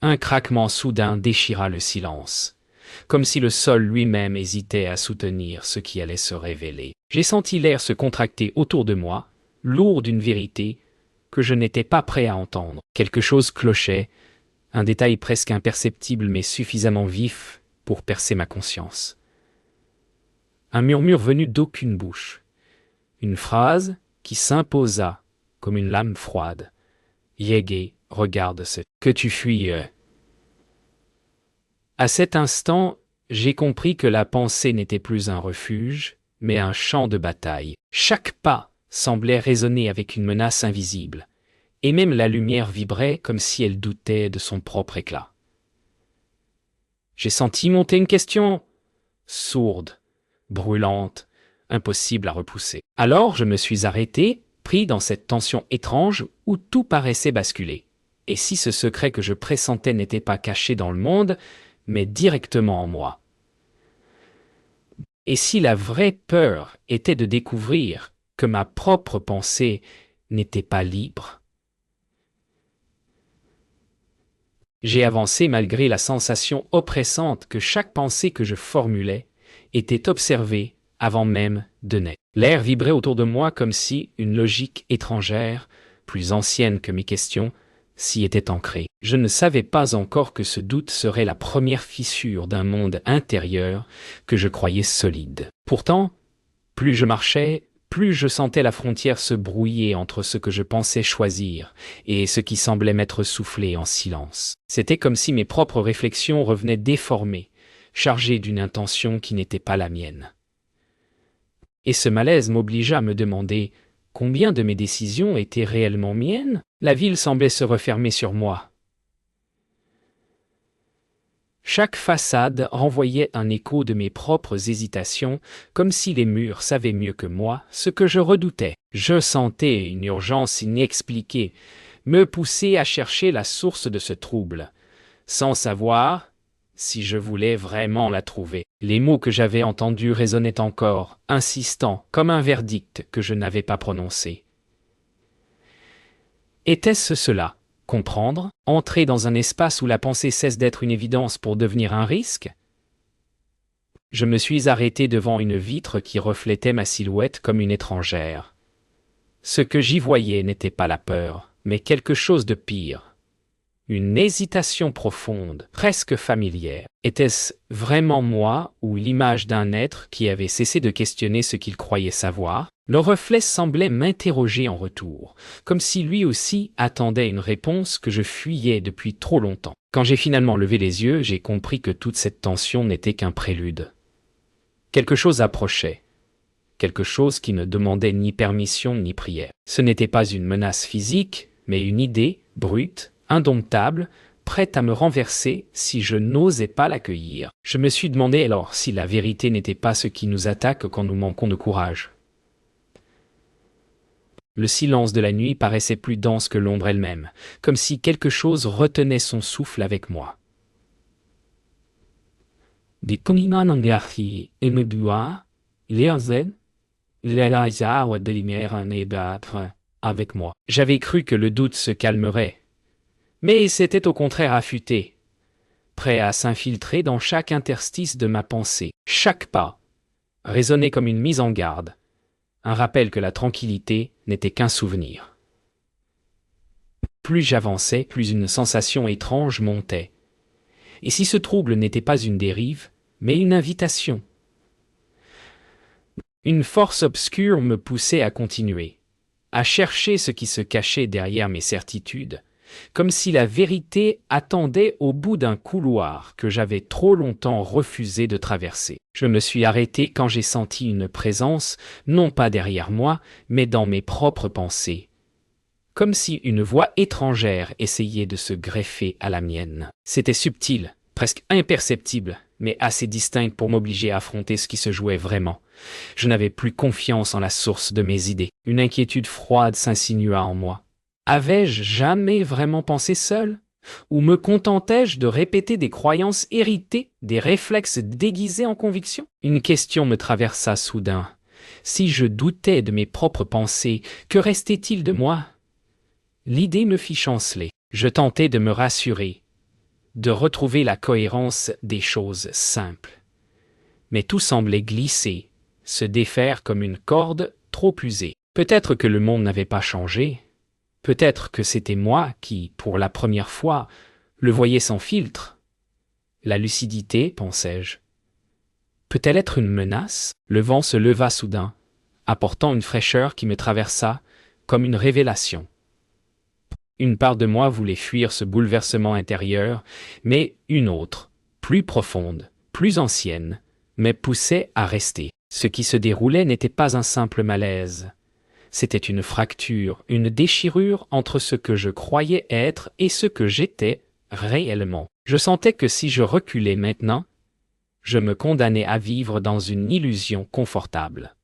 Un craquement soudain déchira le silence, comme si le sol lui-même hésitait à soutenir ce qui allait se révéler. J'ai senti l'air se contracter autour de moi, lourd d'une vérité que je n'étais pas prêt à entendre. Quelque chose clochait, un détail presque imperceptible mais suffisamment vif pour percer ma conscience. Un murmure venu d'aucune bouche. Une phrase qui s'imposa comme une lame froide. Yégué, regarde ce que tu fuis. À cet instant, j'ai compris que la pensée n'était plus un refuge, mais un champ de bataille. Chaque pas semblait résonner avec une menace invisible, et même la lumière vibrait comme si elle doutait de son propre éclat. J'ai senti monter une question, sourde, brûlante, impossible à repousser. Alors je me suis arrêté, pris dans cette tension étrange où tout paraissait basculer. Et si ce secret que je pressentais n'était pas caché dans le monde, mais directement en moi? Et si la vraie peur était de découvrir que ma propre pensée n'était pas libre? J'ai avancé malgré la sensation oppressante que chaque pensée que je formulais était observée avant même de naître. L'air vibrait autour de moi comme si une logique étrangère, plus ancienne que mes questions, s'y était ancrée. Je ne savais pas encore que ce doute serait la première fissure d'un monde intérieur que je croyais solide. Pourtant, plus je marchais, plus je sentais la frontière se brouiller entre ce que je pensais choisir et ce qui semblait m'être soufflé en silence. C'était comme si mes propres réflexions revenaient déformées, chargées d'une intention qui n'était pas la mienne. Et ce malaise m'obligea à me demander combien de mes décisions étaient réellement miennes. La ville semblait se refermer sur moi. Chaque façade renvoyait un écho de mes propres hésitations, comme si les murs savaient mieux que moi ce que je redoutais. Je sentais une urgence inexpliquée me pousser à chercher la source de ce trouble, sans savoir si je voulais vraiment la trouver. Les mots que j'avais entendus résonnaient encore, insistants, comme un verdict que je n'avais pas prononcé. Était-ce cela? Comprendre? Entrer dans un espace où la pensée cesse d'être une évidence pour devenir un risque? Je me suis arrêté devant une vitre qui reflétait ma silhouette comme une étrangère. Ce que j'y voyais n'était pas la peur, mais quelque chose de pire. Une hésitation profonde, presque familière. Était-ce vraiment moi ou l'image d'un être qui avait cessé de questionner ce qu'il croyait savoir? Le reflet semblait m'interroger en retour, comme si lui aussi attendait une réponse que je fuyais depuis trop longtemps. Quand j'ai finalement levé les yeux, j'ai compris que toute cette tension n'était qu'un prélude. Quelque chose approchait, quelque chose qui ne demandait ni permission ni prière. Ce n'était pas une menace physique, mais une idée, brute, indomptable, prête à me renverser si je n'osais pas l'accueillir. Je me suis demandé alors si la vérité n'était pas ce qui nous attaque quand nous manquons de courage. Le silence de la nuit paraissait plus dense que l'ombre elle-même, comme si quelque chose retenait son souffle avec moi. Avec moi. J'avais cru que le doute se calmerait, mais il s'était au contraire affûté, prêt à s'infiltrer dans chaque interstice de ma pensée. Chaque pas résonnait comme une mise en garde, un rappel que la tranquillité n'était qu'un souvenir. Plus j'avançais, plus une sensation étrange montait. Et si ce trouble n'était pas une dérive, mais une invitation? Une force obscure me poussait à continuer, à chercher ce qui se cachait derrière mes certitudes, comme si la vérité attendait au bout d'un couloir que j'avais trop longtemps refusé de traverser. Je me suis arrêté quand j'ai senti une présence, non pas derrière moi, mais dans mes propres pensées, comme si une voix étrangère essayait de se greffer à la mienne. C'était subtil, presque imperceptible, mais assez distinct pour m'obliger à affronter ce qui se jouait vraiment. Je n'avais plus confiance en la source de mes idées. Une inquiétude froide s'insinua en moi. Avais-je jamais vraiment pensé seul? Ou me contentais-je de répéter des croyances héritées, des réflexes déguisés en conviction? Une question me traversa soudain. Si je doutais de mes propres pensées, que restait-il de moi? L'idée me fit chanceler. Je tentai de me rassurer. de retrouver la cohérence des choses simples. Mais tout semblait glisser, se défaire comme une corde trop usée. Peut-être que le monde n'avait pas changé. Peut-être que c'était moi qui, pour la première fois, le voyais sans filtre. La lucidité, pensais-je. Peut-elle être une menace? Le vent se leva soudain, apportant une fraîcheur qui me traversa comme une révélation. Une part de moi voulait fuir ce bouleversement intérieur, mais une autre, plus profonde, plus ancienne, me poussait à rester. Ce qui se déroulait n'était pas un simple malaise. C'était une fracture, une déchirure entre ce que je croyais être et ce que j'étais réellement. Je sentais que si je reculais maintenant, je me condamnais à vivre dans une illusion confortable.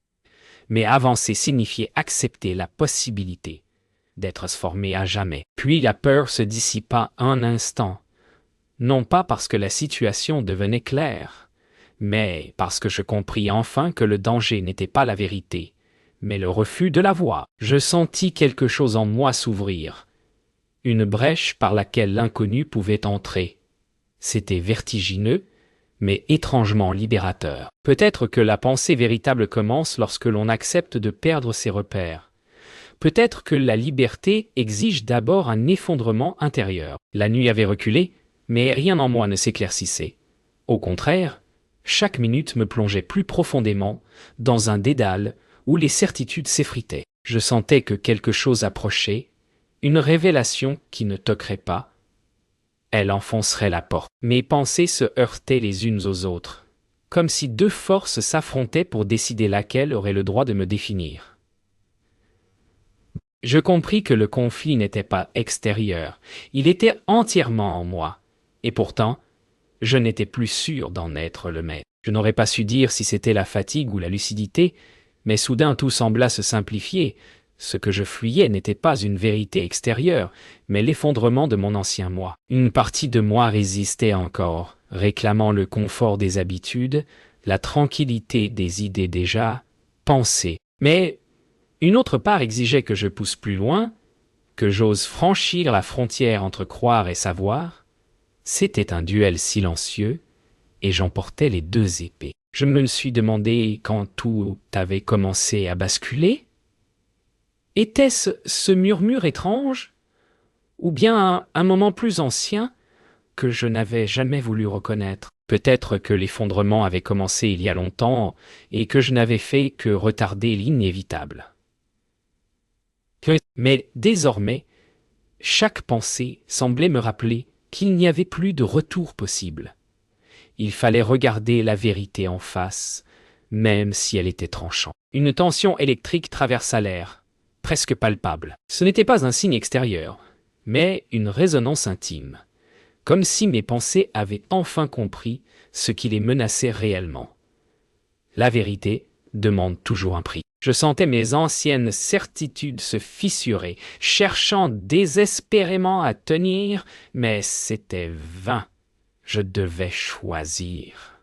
Mais avancer signifiait accepter la possibilité d'être transformé à jamais. Puis la peur se dissipa un instant, non pas parce que la situation devenait claire, mais parce que je compris enfin que le danger n'était pas la vérité, mais le refus de la voir. Je sentis quelque chose en moi s'ouvrir, une brèche par laquelle l'inconnu pouvait entrer. C'était vertigineux, mais étrangement libérateur. Peut-être que la pensée véritable commence lorsque l'on accepte de perdre ses repères. Peut-être que la liberté exige d'abord un effondrement intérieur. La nuit avait reculé, mais rien en moi ne s'éclaircissait. Au contraire, chaque minute me plongeait plus profondément dans un dédale où les certitudes s'effritaient. Je sentais que quelque chose approchait, une révélation qui ne toquerait pas. Elle enfoncerait la porte. Mes pensées se heurtaient les unes aux autres, comme si deux forces s'affrontaient pour décider laquelle aurait le droit de me définir. Je compris que le conflit n'était pas extérieur, il était entièrement en moi, et pourtant, je n'étais plus sûr d'en être le maître. Je n'aurais pas su dire si c'était la fatigue ou la lucidité, mais soudain tout sembla se simplifier. Ce que je fuyais n'était pas une vérité extérieure, mais l'effondrement de mon ancien moi. Une partie de moi résistait encore, réclamant le confort des habitudes, la tranquillité des idées déjà pensées. Mais une autre part exigeait que je pousse plus loin, que j'ose franchir la frontière entre croire et savoir. C'était un duel silencieux, et j'emportais les deux épées. Je me suis demandé quand tout avait commencé à basculer. Était-ce ce murmure étrange, ou bien un moment plus ancien que je n'avais jamais voulu reconnaître? Peut-être que l'effondrement avait commencé il y a longtemps et que je n'avais fait que retarder l'inévitable. Mais désormais, chaque pensée semblait me rappeler qu'il n'y avait plus de retour possible. Il fallait regarder la vérité en face, même si elle était tranchante. Une tension électrique traversa l'air, presque palpable. Ce n'était pas un signe extérieur, mais une résonance intime, comme si mes pensées avaient enfin compris ce qui les menaçait réellement. La vérité demande toujours un prix. Je sentais mes anciennes certitudes se fissurer, cherchant désespérément à tenir, mais c'était vain. Je devais choisir.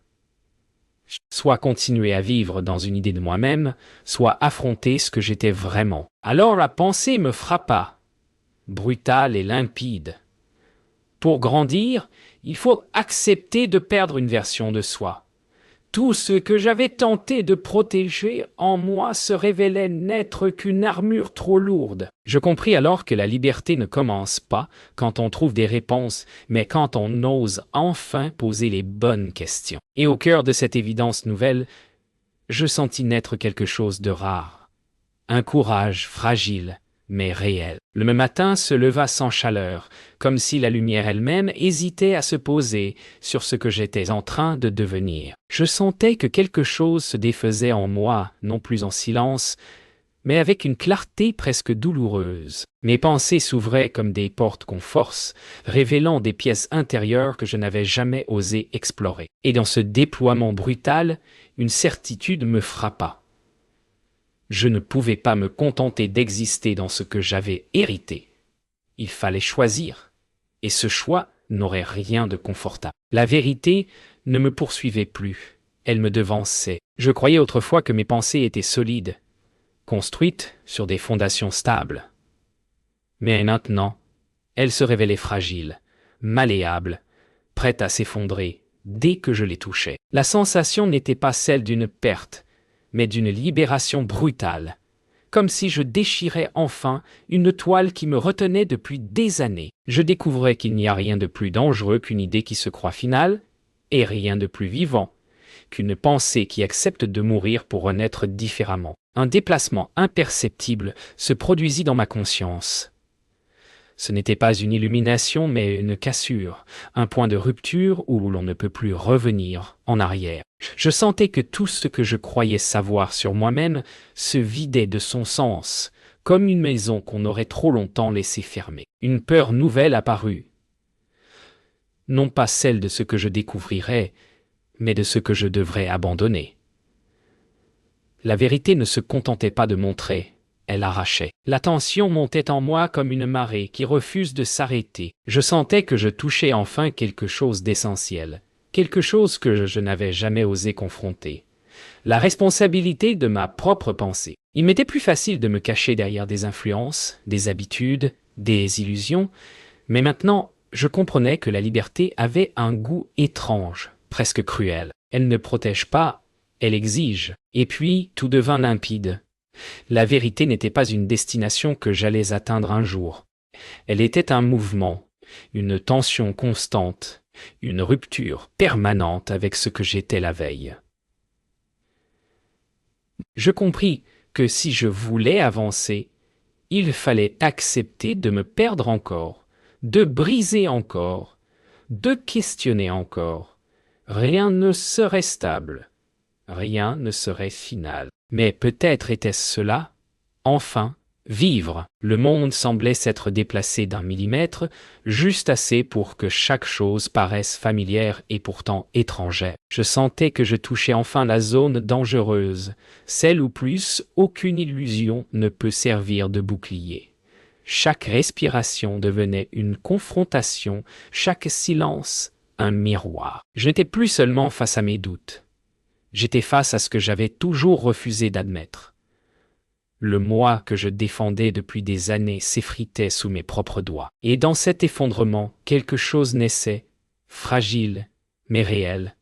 Soit continuer à vivre dans une idée de moi-même, soit affronter ce que j'étais vraiment. Alors la pensée me frappa, brutale et limpide. Pour grandir, il faut accepter de perdre une version de soi. Tout ce que j'avais tenté de protéger en moi se révélait n'être qu'une armure trop lourde. Je compris alors que la liberté ne commence pas quand on trouve des réponses, mais quand on ose enfin poser les bonnes questions. Et au cœur de cette évidence nouvelle, je sentis naître quelque chose de rare. Un courage fragile, mais réel. Le matin se leva sans chaleur, comme si la lumière elle-même hésitait à se poser sur ce que j'étais en train de devenir. Je sentais que quelque chose se défaisait en moi, non plus en silence, mais avec une clarté presque douloureuse. Mes pensées s'ouvraient comme des portes qu'on force, révélant des pièces intérieures que je n'avais jamais osé explorer. Et dans ce déploiement brutal, une certitude me frappa. Je ne pouvais pas me contenter d'exister dans ce que j'avais hérité. Il fallait choisir, et ce choix n'aurait rien de confortable. La vérité ne me poursuivait plus, elle me devançait. Je croyais autrefois que mes pensées étaient solides, construites sur des fondations stables. Mais maintenant, elles se révélaient fragiles, malléables, prête à s'effondrer dès que je les touchais. La sensation n'était pas celle d'une perte, mais d'une libération brutale, comme si je déchirais enfin une toile qui me retenait depuis des années. Je découvrais qu'il n'y a rien de plus dangereux qu'une idée qui se croit finale, et rien de plus vivant qu'une pensée qui accepte de mourir pour renaître différemment. Un déplacement imperceptible se produisit dans ma conscience. Ce n'était pas une illumination, mais une cassure, un point de rupture où l'on ne peut plus revenir en arrière. Je sentais que tout ce que je croyais savoir sur moi-même se vidait de son sens, comme une maison qu'on aurait trop longtemps laissée fermée. Une peur nouvelle apparut. Non pas celle de ce que je découvrirais, mais de ce que je devrais abandonner. La vérité ne se contentait pas de montrer, elle arrachait. La tension montait en moi comme une marée qui refuse de s'arrêter. Je sentais que je touchais enfin quelque chose d'essentiel, quelque chose que je n'avais jamais osé confronter. La responsabilité de ma propre pensée. Il m'était plus facile de me cacher derrière des influences, des habitudes, des illusions, mais maintenant, je comprenais que la liberté avait un goût étrange, presque cruel. Elle ne protège pas, elle exige. Et puis, tout devint limpide. La vérité n'était pas une destination que j'allais atteindre un jour. Elle était un mouvement, une tension constante, une rupture permanente avec ce que j'étais la veille. Je compris que si je voulais avancer, il fallait accepter de me perdre encore, de briser encore, de questionner encore. Rien ne serait stable, rien ne serait final. Mais peut-être était-ce cela, enfin, vivre. Le monde semblait s'être déplacé d'un millimètre, juste assez pour que chaque chose paraisse familière et pourtant étrangère. Je sentais que je touchais enfin la zone dangereuse, celle où plus aucune illusion ne peut servir de bouclier. Chaque respiration devenait une confrontation, chaque silence un miroir. Je n'étais plus seulement face à mes doutes. J'étais face à ce que j'avais toujours refusé d'admettre. Le moi que je défendais depuis des années s'effritait sous mes propres doigts. Et dans cet effondrement, quelque chose naissait, fragile, mais réel.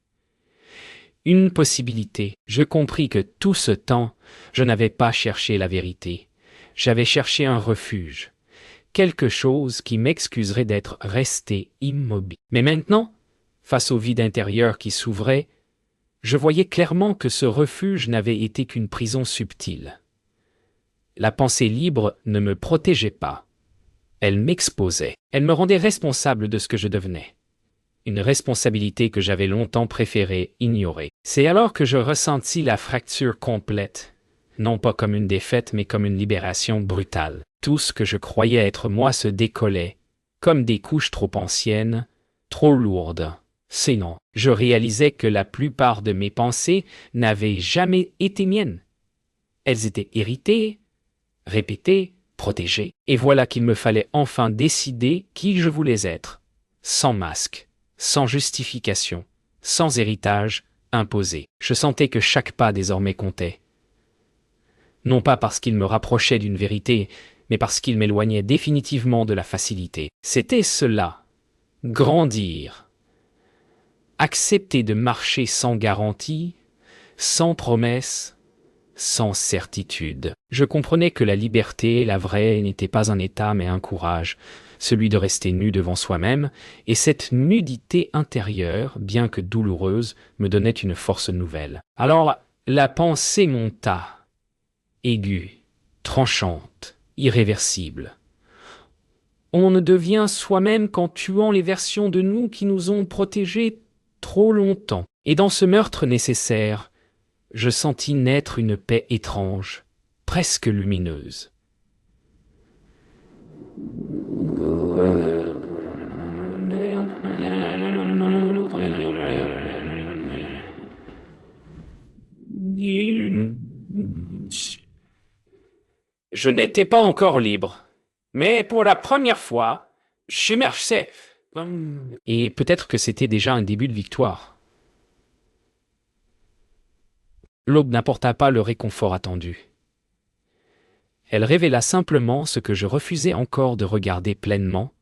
Une possibilité. Je compris que tout ce temps, je n'avais pas cherché la vérité. J'avais cherché un refuge. Quelque chose qui m'excuserait d'être resté immobile. Mais maintenant, face au vide intérieur qui s'ouvrait, je voyais clairement que ce refuge n'avait été qu'une prison subtile. La pensée libre ne me protégeait pas. Elle m'exposait. Elle me rendait responsable de ce que je devenais. Une responsabilité que j'avais longtemps préféré ignorer. C'est alors que je ressentis la fracture complète, non pas comme une défaite, mais comme une libération brutale. Tout ce que je croyais être moi se décollait, comme des couches trop anciennes, trop lourdes. Sinon, je réalisais que la plupart de mes pensées n'avaient jamais été miennes. Elles étaient héritées, répétées, protégées, et voilà qu'il me fallait enfin décider qui je voulais être, sans masque, sans justification, sans héritage imposé. Je sentais que chaque pas désormais comptait. Non pas parce qu'il me rapprochait d'une vérité, mais parce qu'il m'éloignait définitivement de la facilité. C'était cela, grandir. Accepter de marcher sans garantie, sans promesse, sans certitude. Je comprenais que la liberté, la vraie, n'était pas un état mais un courage, celui de rester nu devant soi-même, et cette nudité intérieure, bien que douloureuse, me donnait une force nouvelle. Alors la pensée monta, aiguë, tranchante, irréversible. On ne devient soi-même qu'en tuant les versions de nous qui nous ont protégés trop longtemps. Et dans ce meurtre nécessaire, je sentis naître une paix étrange, presque lumineuse. Je n'étais pas encore libre, mais pour la première fois, j'émergeais. Et peut-être que c'était déjà un début de victoire. L'aube n'apporta pas le réconfort attendu. Elle révéla simplement ce que je refusais encore de regarder pleinement.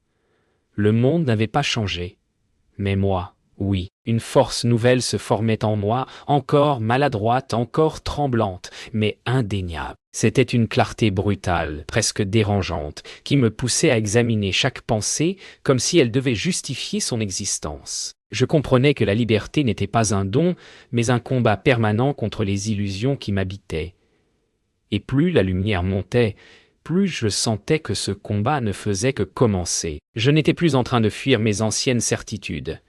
Le monde n'avait pas changé, Mais moi, oui, une force nouvelle se formait en moi, encore maladroite, encore tremblante, mais indéniable. C'était une clarté brutale, presque dérangeante, qui me poussait à examiner chaque pensée comme si elle devait justifier son existence. Je comprenais que la liberté n'était pas un don, mais un combat permanent contre les illusions qui m'habitaient. Et plus la lumière montait, plus je sentais que ce combat ne faisait que commencer. Je n'étais plus en train de fuir mes anciennes certitudes.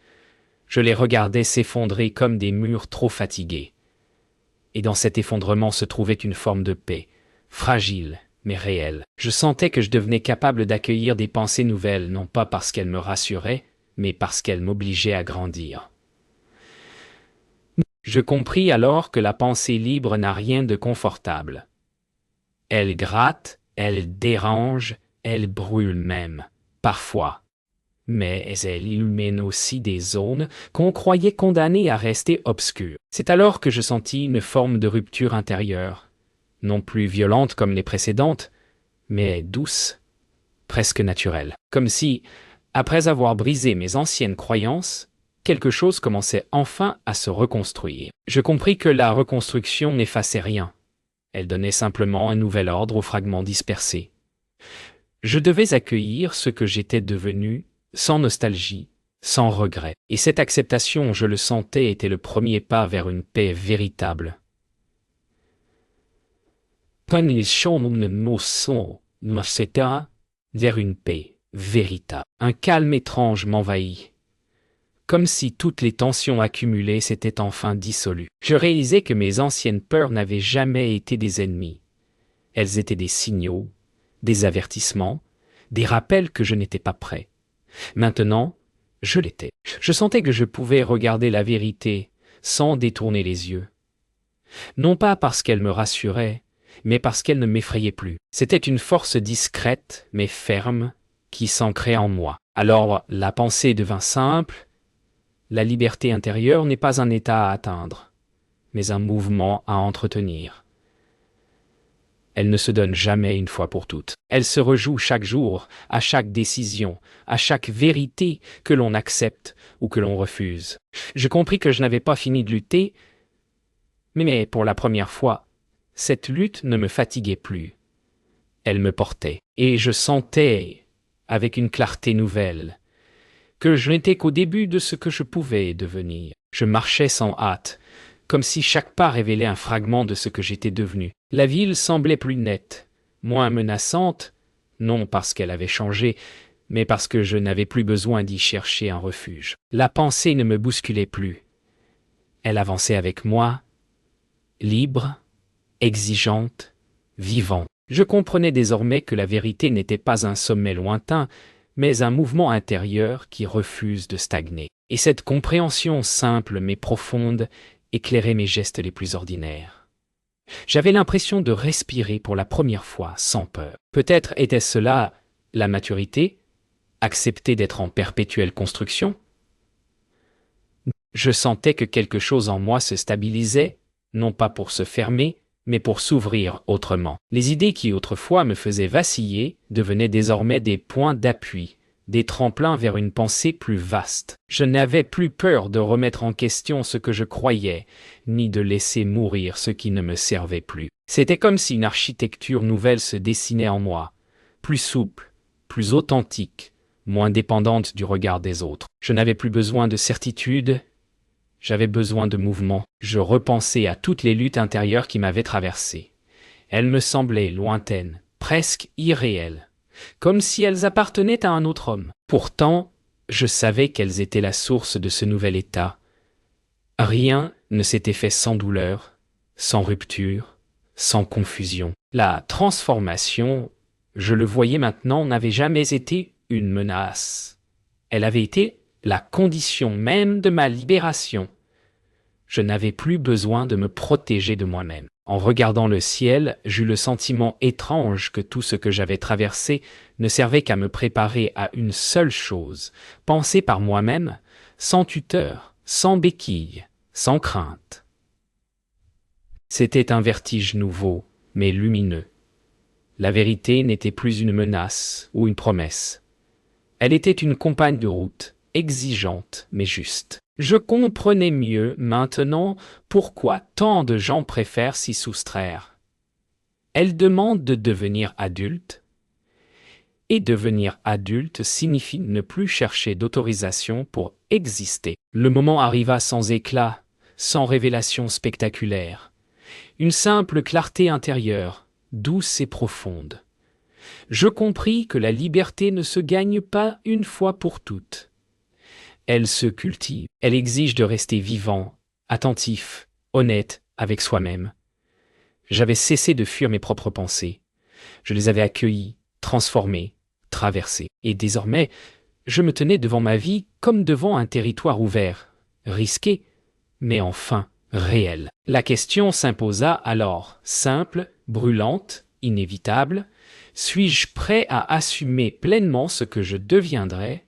Je les regardais s'effondrer comme des murs trop fatigués. Et dans cet effondrement se trouvait une forme de paix, fragile, mais réelle. Je sentais que je devenais capable d'accueillir des pensées nouvelles, non pas parce qu'elles me rassuraient, mais parce qu'elles m'obligeaient à grandir. Je compris alors que la pensée libre n'a rien de confortable. Elle gratte, elle dérange, elle brûle même, parfois. Mais elle illumine aussi des zones qu'on croyait condamnées à rester obscures. C'est alors que je sentis une forme de rupture intérieure, non plus violente comme les précédentes, mais douce, presque naturelle. Comme si, après avoir brisé mes anciennes croyances, quelque chose commençait enfin à se reconstruire. Je compris que la reconstruction n'effaçait rien. Elle donnait simplement un nouvel ordre aux fragments dispersés. Je devais accueillir ce que j'étais devenu, sans nostalgie, sans regret. Et cette acceptation, je le sentais, était le premier pas vers une paix véritable. Vers une paix véritable. Un calme étrange m'envahit. Comme si toutes les tensions accumulées s'étaient enfin dissolues. Je réalisais que mes anciennes peurs n'avaient jamais été des ennemis. Elles étaient des signaux, des avertissements, des rappels que je n'étais pas prêt. Maintenant, je l'étais. Je sentais que je pouvais regarder la vérité sans détourner les yeux. Non pas parce qu'elle me rassurait, mais parce qu'elle ne m'effrayait plus. C'était une force discrète, mais ferme, qui s'ancrait en moi. Alors la pensée devint simple. La liberté intérieure n'est pas un état à atteindre, mais un mouvement à entretenir. Elle ne se donne jamais une fois pour toutes. Elle se rejoue chaque jour, à chaque décision, à chaque vérité que l'on accepte ou que l'on refuse. Je compris que je n'avais pas fini de lutter, mais pour la première fois, cette lutte ne me fatiguait plus. Elle me portait, et je sentais, avec une clarté nouvelle, que je n'étais qu'au début de ce que je pouvais devenir. Je marchais sans hâte, comme si chaque pas révélait un fragment de ce que j'étais devenu. La ville semblait plus nette, moins menaçante, non parce qu'elle avait changé, mais parce que je n'avais plus besoin d'y chercher un refuge. La pensée ne me bousculait plus. Elle avançait avec moi, libre, exigeante, vivante. Je comprenais désormais que la vérité n'était pas un sommet lointain, mais un mouvement intérieur qui refuse de stagner. Et cette compréhension simple mais profonde éclairait mes gestes les plus ordinaires. J'avais l'impression de respirer pour la première fois sans peur. Peut-être était-ce cela la maturité, accepter d'être en perpétuelle construction. Je sentais que quelque chose en moi se stabilisait, non pas pour se fermer, mais pour s'ouvrir autrement. Les idées qui autrefois me faisaient vaciller devenaient désormais des points d'appui, des tremplins vers une pensée plus vaste. Je n'avais plus peur de remettre en question ce que je croyais, ni de laisser mourir ce qui ne me servait plus. C'était comme si une architecture nouvelle se dessinait en moi, plus souple, plus authentique, moins dépendante du regard des autres. Je n'avais plus besoin de certitude, j'avais besoin de mouvement. Je repensais à toutes les luttes intérieures qui m'avaient traversé. Elles me semblaient lointaines, presque irréelles, comme si elles appartenaient à un autre homme. Pourtant, je savais qu'elles étaient la source de ce nouvel état. Rien ne s'était fait sans douleur, sans rupture, sans confusion. La transformation, je le voyais maintenant, n'avait jamais été une menace. Elle avait été la condition même de ma libération. Je n'avais plus besoin de me protéger de moi-même. En regardant le ciel, j'eus le sentiment étrange que tout ce que j'avais traversé ne servait qu'à me préparer à une seule chose, penser par moi-même, sans tuteur, sans béquille, sans crainte. C'était un vertige nouveau, mais lumineux. La vérité n'était plus une menace ou une promesse. Elle était une compagne de route, exigeante mais juste. Je comprenais mieux maintenant pourquoi tant de gens préfèrent s'y soustraire. Elle demande de devenir adulte, et devenir adulte signifie ne plus chercher d'autorisation pour exister. Le moment arriva sans éclat, sans révélation spectaculaire. Une simple clarté intérieure, douce et profonde. Je compris que la liberté ne se gagne pas une fois pour toutes. Elle se cultive, elle exige de rester vivant, attentif, honnête avec soi-même. J'avais cessé de fuir mes propres pensées. Je les avais accueillies, transformées, traversées. Et désormais, je me tenais devant ma vie comme devant un territoire ouvert, risqué, mais enfin réel. La question s'imposa alors, simple, brûlante, inévitable. Suis-je prêt à assumer pleinement ce que je deviendrais,